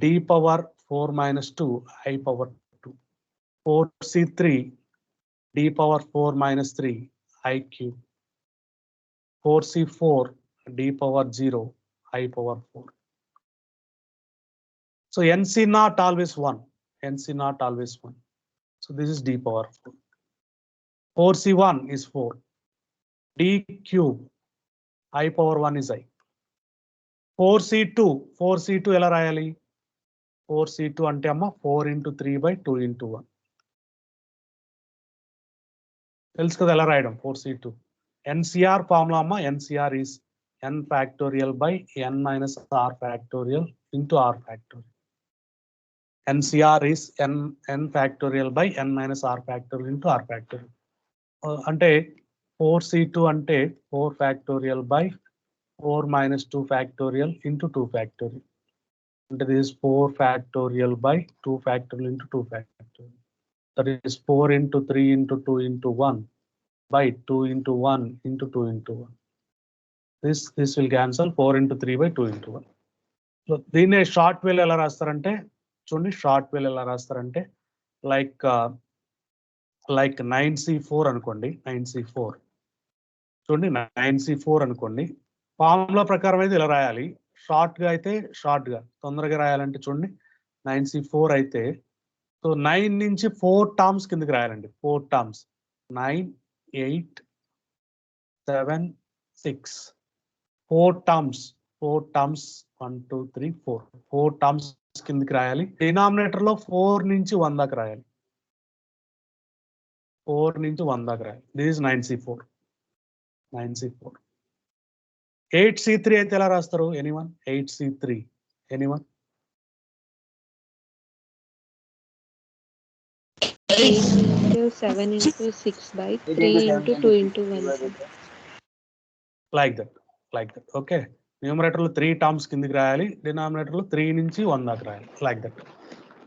d power 4 minus 2, I power 2. 4c3, d power 4 minus 3, I cube. 4c4, d power 0, I power 4. So nc naught always 1, nc naught always 1. So this is d power 4. 4c1 is 4, d cube, I power 1 is I. 4c2 ఎలా రాయాలి? 4c2 అంటే అమ్మ 4 into 3 by 2 into 1. తెలుసు కదా ఎలా రాయడం 4c2. NCR formula అమ్మ, NCR is n factorial by n minus r factorial into r factorial. NCR is n factorial by n minus r factorial into r factorial. అంటే 4c2 అంటే 4 factorial by 4 minus 2 factorial into 2 factorial. This is 4 factorial by 2 factorial into 2 factorial. That is 4 into 3 into 2 into 1 by 2 into 1 into 2 into 1. This will cancel 4 into 3 by 2 into 1. So దీన్ని short వేలో ఎలా రాస్తారంటే చూడండి, short వేలో ఎలా రాస్తారంటే like 9c4 అనుకోండి, 9c4 చూడండి 9c4 అనుకోండి. Formula ప్రకారం అయితే ఇలా రాయాలి. షార్ట్ గా అయితే షార్ట్ గా తొందరగా రాయాలంటే చూడండి 9c4 అయితే సో 9 నుంచి 4 టర్మ్స్ కిందకి రాయాలండి. 4 టర్మ్స్ 9, 8, 7, 6 4 టర్మ్స్ 1, 2, 3, 4 టర్మ్స్ కిందకి రాయాలి. డినామినేటర్ లో 4 నుంచి 1 దాకా రాయాలి. 4 నుంచి 1 దాకా రాయాలి. This is 9c4. 8c3 అయితే ఎలా రాస్తారు? Anyone? 8c3 anyone? 7 into 6 by 3 into 2 into 1. Like that. Okay. Numerator లో 3 టర్మ్స్ కిందకి రాయాలి, డినామినేటర్ లో 3 నుంచి 1 దాకా రాయాలి. Like that.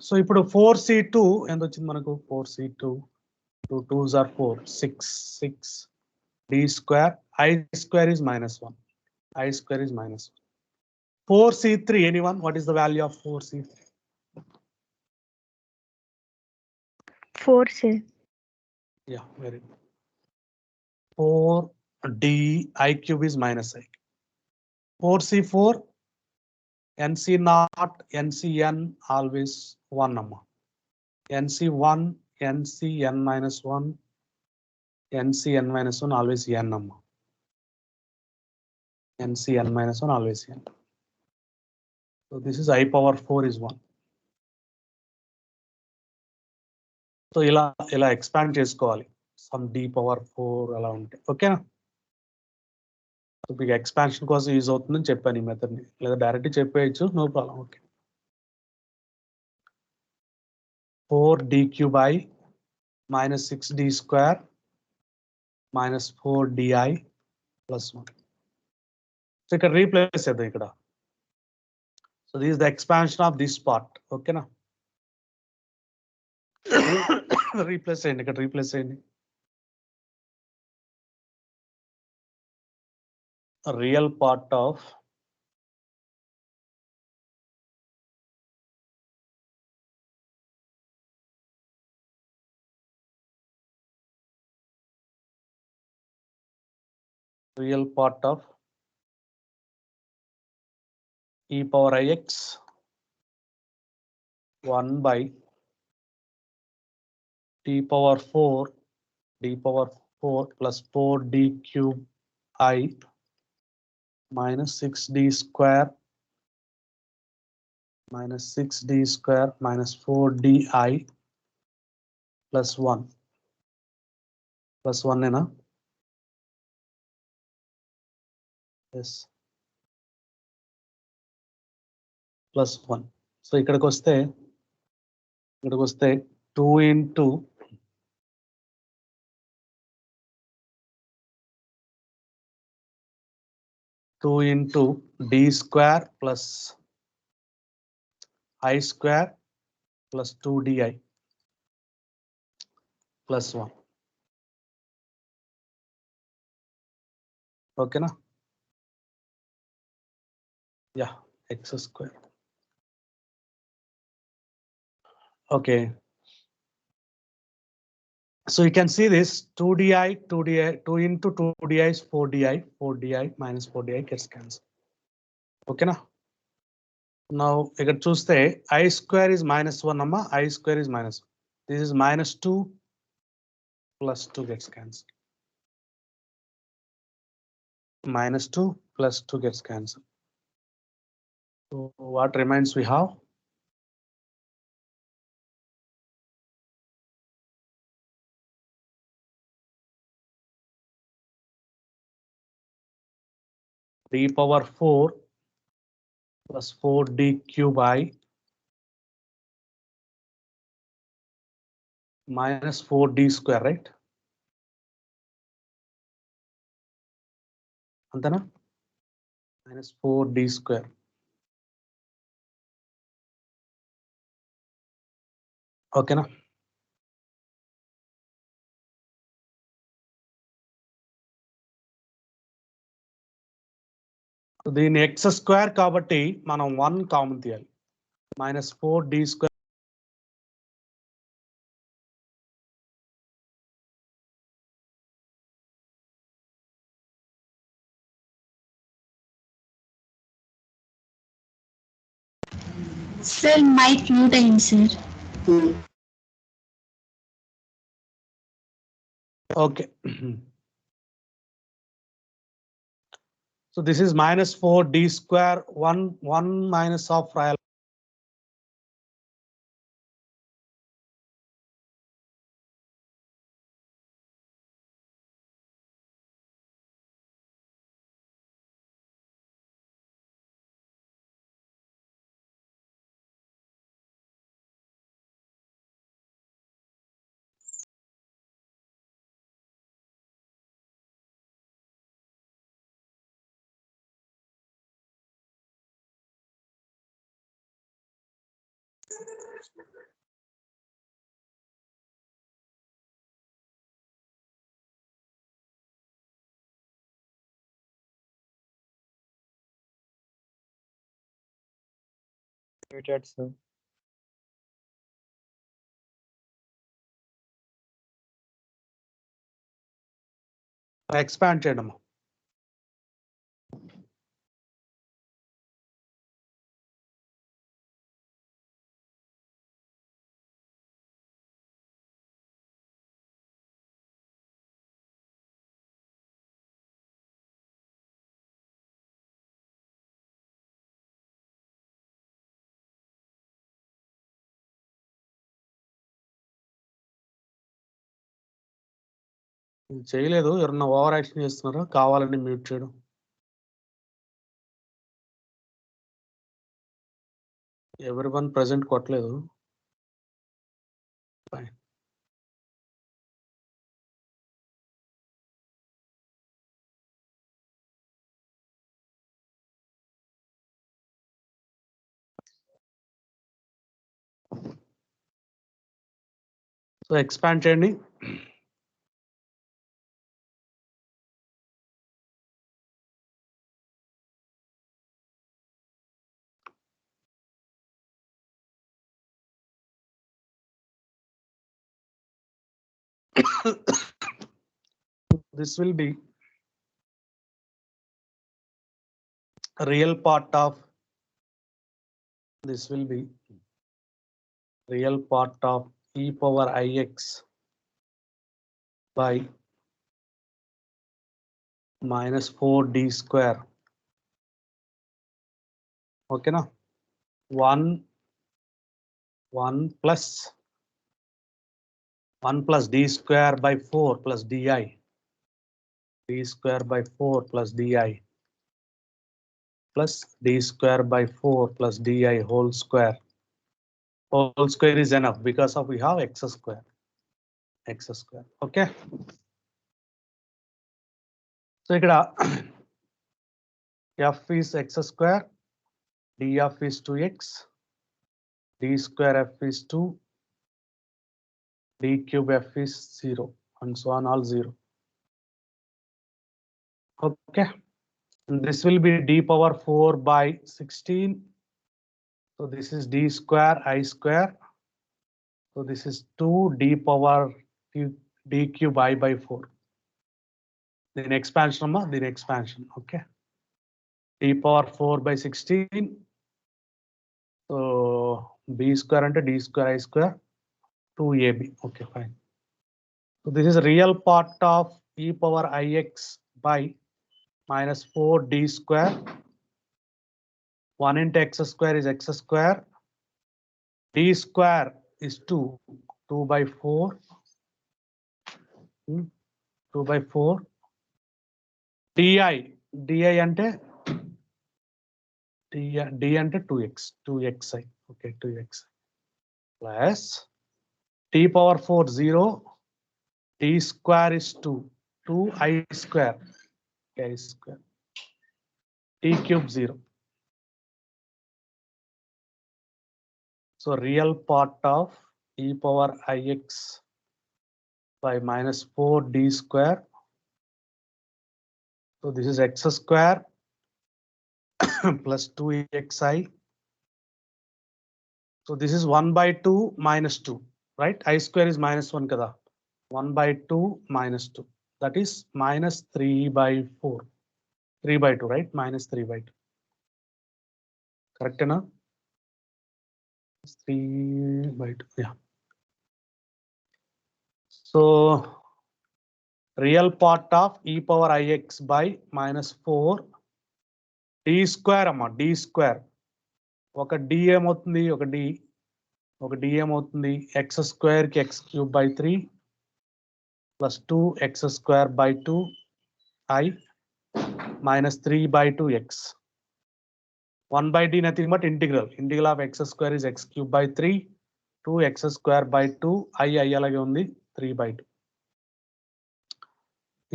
సో ఇప్పుడు 4c2 ఎంత వచ్చింది మనకు? 4c2 2 2s are 4, 6 d square, I square is minus 1. I square is minus 1. 4c3 anyone? What is the value of 4c3? 4, sir. Yeah, very good. 4d I cube is minus I. 4c4 nc naught ncn always 1 number. nc1 ncn minus 1 ncn minus 1 always n number. ncn minus 1 always n. So this is I power 4 is 1. So ఇలా expand చేసుకోవాలి. Some d power 4 అలా ఉంటాయి. ఓకేనా? మీకు expansion కోసం use అవుతుందని చెప్పాను ఈ మెథడ్ ని, లేదా డైరెక్ట్ చెప్పేయచ్చు, no problem. Okay. 4d cube I minus 6d square minus 4di plus 1. So ఇక్కడ రీప్లేస్ చేద్దాం ఇక్కడ. So this is the expansion of this part. ఓకేనా? రీప్లేస్ చేయండి, ఇక్కడ రీప్లేస్ చేయండి. Real part of e power ix 1 by d power 4 plus 4d cube I minus 6d square minus 4di plus 1 ఏనా? yes plus 1. So ఇక్కడికి వస్తే 2 into 2 into d square plus I square plus 2 di plus 1. Okay, na? Yeah, x square. Okay. So you can see this 2 di, 2 di, 2 into 2 di is 4 di, 4 di minus 4 di gets cancelled. Okay, na? Now you can choose the I square is minus 1, amma, I square is minus 1. This is minus 2 plus 2 gets cancelled. Minus 2 plus 2 gets cancelled. So what remains we have? D power 4 plus 4d cube I minus 4d square, right? Antana? Minus 4d square. Okay, na? దీని x square కాబట్టి మనం 1 common తీయాలి. Minus 4d square. Sir mic mute అయింది sir. Okay. So this is minus 4d square, 1 minus of real. Muted, sir. Expand చేయడం. చేయలేదు, ఎవరన్నా over action చేస్తున్నారా? కావాలని మ్యూట్ చేయడం. ఎవరివన్ ప్రెసెంట్ కొట్టలేదు. Fine. సో ఎక్స్పాండ్ చేయండి. This will be real part of this will be real part of e power ix by minus 4d square. Okay, na? 1 plus d square by 4 plus di. D square by 4 plus di plus d square by 4 plus di whole square. Whole square is enough because of we have x square. X square. Okay. So ఇక్కడ f is x square, d of is 2x, d square f is 2, d cube f is 0, and so on, all 0. Okay, and this will be d power 4 by 16. So this is d square I square. So this is 2 d power d cube I by 4. Then expansion, then expansion. Okay, d power 4 by 16. So b square and d square I square 2ab. Okay, fine. So this is real part of e power ix by minus 4d square. 1 into x square is x square. D square is 2. 2 by 4. 2 by 4. di ante d ante 2x. 2xi. Okay, 2x plus t power 4 0. D square is 2. 2i square. Okay, square. T cube 0. So real part of e power ix by minus 4d square. So this is x square plus 2xi. So this is 1 by 2 minus 2, right? I square is minus 1 kada. 1 by 2 minus 2. That is minus 3 by 4. 3 by 2, right? Minus 3 by 2. Correct enough? 3 by 2, yeah. So real part of e power ix by minus 4 d square amma, d square. ఒక d ఏమవుతుంది, ఒక d ఏమవుతుంది, x square కి x cube by 3 plus 2x square by 2 I minus 3 by 2x. 1 by d nothing but integral. Integral of x square is x cube by 3, 2x square by 2 I అలాగే ఉంది 3 by 2.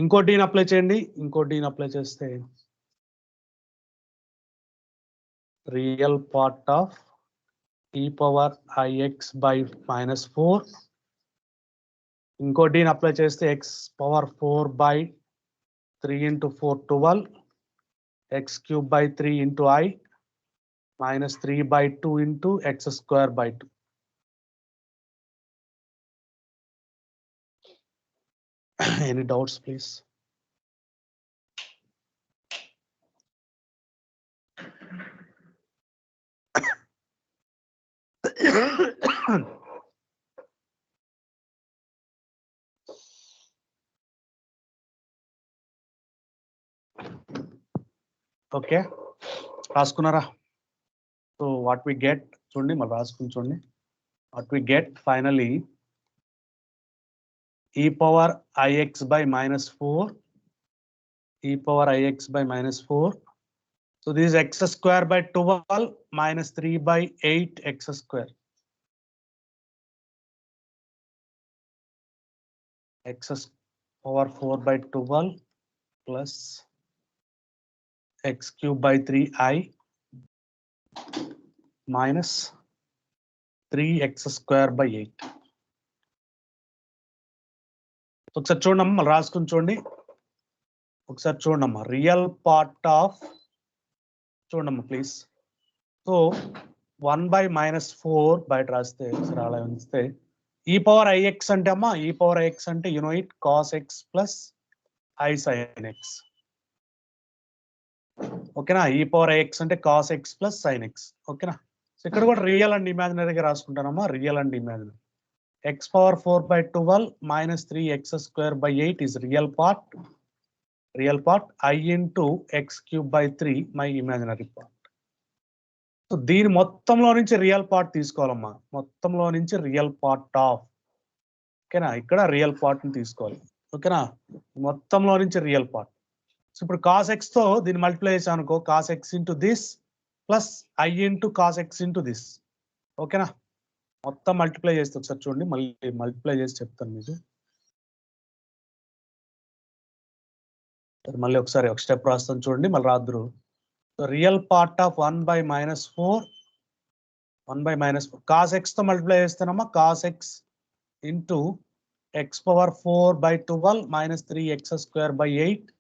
ఇంకో d ని apply చేయండి. ఇంకో d ని apply చేస్తే real part of e power ix by minus 4. ఇంకో d ని అప్లై చేస్తే x power 4 by 3 into 4 12, x cube by 3 into I minus 3 by 2 into x square by 2. Any doubts, please? Okay, రాసుకున్నారా? So what we get, చూడండి మరి రాసుకుని చూడండి. What we get finally, e power ix by minus 4, e power ix by minus 4. So this is x square by 12 minus 3 by 8 x square. X power 4 by 12 plus x cube by 3i minus 3x square by 8. ఒకసారి చూడమ్మా, మళ్ళీ రాసుకుని చూడండి. ఒకసారి చూడమ్మా, real part of చూడమ్మా please. So 1 by minus 4 బయట రాస్తే సరే అలా ఉంచితే e power ix అంటే అమ్మా, e power ix అంటే you know it, cos x plus I sin x. ఓకేనా? e power ix అంటే cos x plus sin x. ఓకేనా? సో ఇక్కడ కూడా రియల్ అండ్ ఇమాజినరీగా రాసుకుంటానమ్మా, real and imaginary. x power 4 by 12 minus 3x square by 8 is real part. I into x cube by 3 my imaginary part. So దీని మొత్తంలో నుంచి real part తీసుకోవాలమ్మా, మొత్తంలో నుంచి రియల్ పార్ట్ ఆఫ్. ఓకేనా? ఇక్కడ రియల్ పార్ట్ ని తీసుకోవాలి. ఓకేనా? మొత్తంలో నుంచి రియల్ పార్ట్. సో ఇప్పుడు కాస్ ఎక్స్ తో దీన్ని మల్టిప్లై చేసాను అనుకో, cos X into this plus I into cos X into this. ఓకేనా? మొత్తం మల్టిప్లై చేస్తే ఒకసారి చూడండి, మళ్ళీ మల్టిప్లై చేసి చెప్తాను మీకు. మళ్ళీ ఒకసారి ఒక స్టెప్ రాస్తాను చూడండి, మళ్ళీ రాదురు. So real part of 1 by minus 4, 1 by minus 4. Cos x తో మల్టిప్లై చేస్తున్నామా, cos x into x power 4 by 12 minus 3x square by 8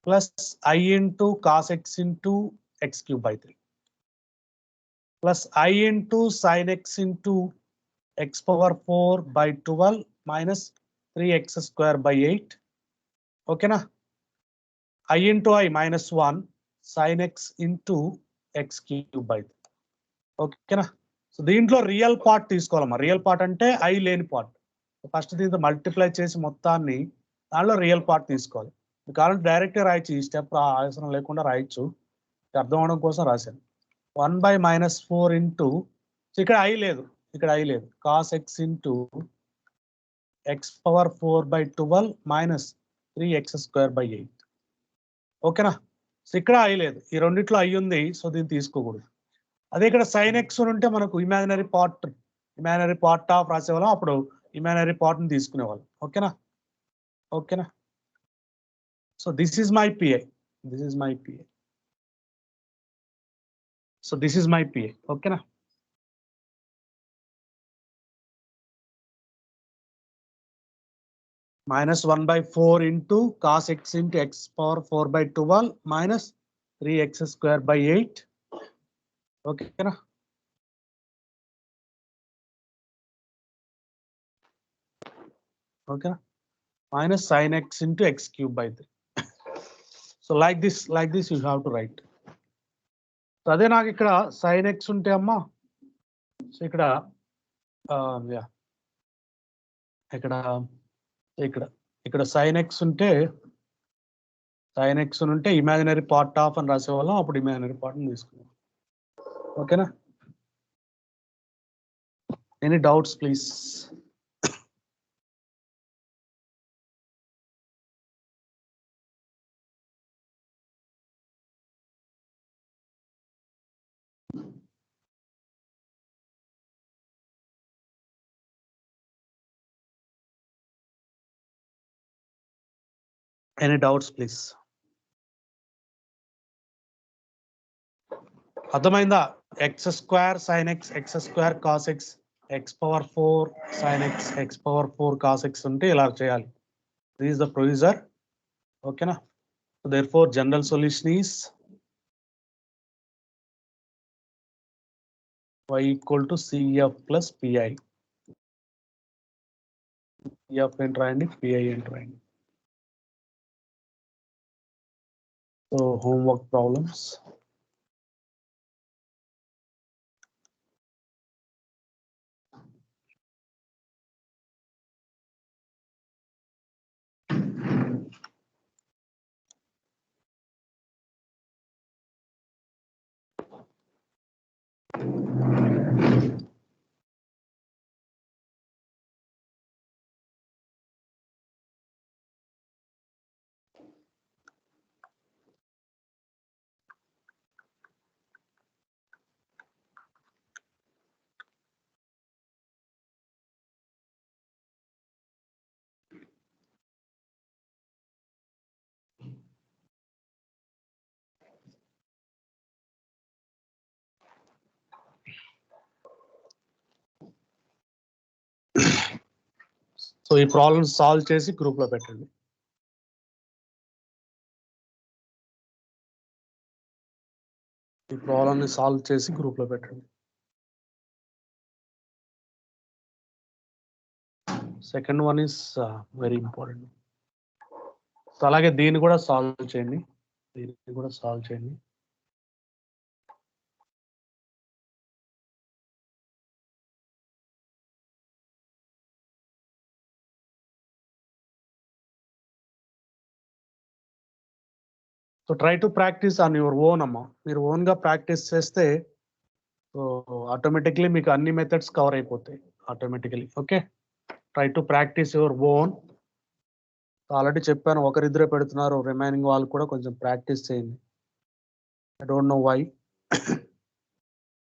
plus I into cos x into x cube by 3 plus I into sin x into x power 4 by 12 minus 3x square by 8. Okay na? I into I minus 1 sin x into x cube by 3. Okay na? So దీంట్లో real part తీసుకోవాలమ్మా. Real part అంటే I లేని part. First దీంతో multiply చేసి మొత్తాన్ని దానిలో real part తీసుకోవాలి. కావాలంటే డైరెక్ట్గా రాయొచ్చు, ఈ స్టెప్ అవసరం లేకుండా రాయొచ్చు. అర్థం అవడం కోసం రాశాను. 1 by minus 4 into, ఇక్కడ I లేదు, ఇక్కడ I లేదు, cos x into x power 4 by 12 minus 3x square by 8. ఓకేనా? సో ఇక్కడ I లేదు, ఈ రెండిట్లో I ఉంది, సో దీన్ని తీసుకోకూడదు. అదే ఇక్కడ sin x ఉంటే మనకు ఇమాజినరీ పార్ట్ ఆఫ్ రాసేవాళ్ళం, అప్పుడు ఇమాజినరీ పార్ట్ ని తీసుకునేవాళ్ళం. ఓకేనా? ఓకేనా? So this is my PI, this is my PI. So this is my PI. Okay na? Minus 1 by 4 into cos x into x power 4 by 12 minus 3x square by 8. Okay na? Okay na? Minus sin x into x cube by 3. So like this you have to write. అదే నాకు ఇక్కడ sin x ఉంటే అమ్మా, so ఇక్కడ ఇక్కడ sin x ఉంటే imaginary part of అని రాసేవాళ్ళం, అప్పుడు ఇమాజినరీ పార్ట్ తీసుకున్నాం. ఓకేనా? Any doubts please? Any doubts, please? అర్థమైందా? x square sin x, x square cos x, x power 4 sin x, x power 4 cos x ఉంటే ఇలా చేయాలి. This is the procedure. Okay na? So therefore general solution is y equal to CF plus PI. CF ఏంటి రాయండి, PI ఏంటి రాయండి. So homework problems. So ఈ problem solve చేసి group లో పెట్టండి. ఈ ప్రాబ్లమ్ ని సాల్వ్ చేసి గ్రూప్ లో పెట్టండి. Second one is very important. So అలాగే దీన్ని కూడా సాల్వ్ చేయండి, దీన్ని కూడా సాల్వ్ చేయండి. So try to practice on your own అమ్మా. మీరు ఓన్ గా ప్రాక్టీస్ చేస్తే సో ఆటోమేటిక్లీ మీకు అన్ని మెథడ్స్ కవర్ అయిపోతాయి automatically. Okay, try to practise your own. Already చెప్పాను, ఒకరిద్దరే పెడుతున్నారు, రిమైనింగ్ వాళ్ళు కూడా కొంచెం ప్రాక్టీస్ చేయండి. I don't know why.